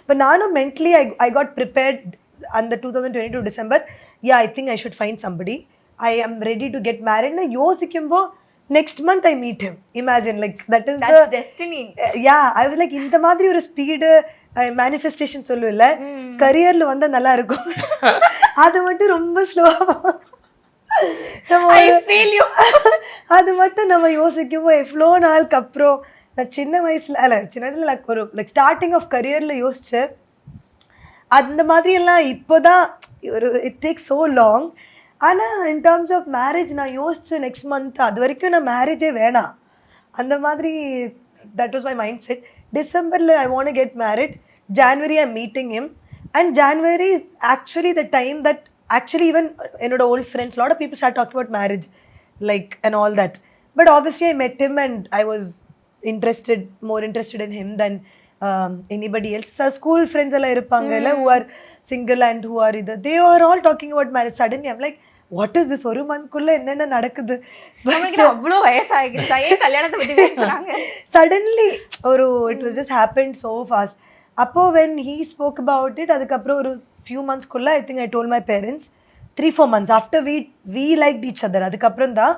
இப்போ நானும் mentally I got prepared அந்த 2022 December. I think I should find somebody, I am ready to get மேரிட்னு யோசிக்கும்போ next month I meet him. Imagine like that is the destiny. I was like இந்த மாதிரி ஒரு speed manifestation சொல்லுவில்ல, கரியர்ல வந்தா நல்லா இருக்கும். அது மட்டும் ரொம்ப ஸ்லோவா அது மட்டும் நம்ம யோசிக்கும்போது எவ்வளோ நாளுக்கு அப்புறம் நான் சின்ன வயசுல ஒரு லைக் ஸ்டார்டிங் ஆஃப் கரியர்ல யோசிச்சு அந்த மாதிரி எல்லாம் இப்போதான் ஒரு இட் டேக் ஸோ லாங். ஆனால் இன் டேர்ம்ஸ் ஆஃப் மேரேஜ் நான் யோசிச்சு நெக்ஸ்ட் மந்த் அது வரைக்கும் நான் மேரேஜே வேணாம் அந்த மாதிரி. That was my mind set. டிசம்பரில் I want get married. January I meeting him. And January is actually the time that actually even என்னோட old friends, lot of people start talking about marriage like and all that, but obviously I met him and I was more interested in him than anybody else. So school friends alla irupanga who are single and who are either, they are all talking about marriage. Suddenly I'm like, what is this, ஒரு month குள்ள என்னென்ன நடக்குது, அவ்வளோ வயசாகிடுச்சா ஏன் கல்யாணத்தை பத்தி பேசுறாங்க? suddenly ஒரு it was just happened so fast. அப்போ when he spoke about it, அதுக்கப்புறம் ஒரு few months குள்ள I think I told my parents. 3-4 months after we liked each other, அதுக்கப்புறம் தான்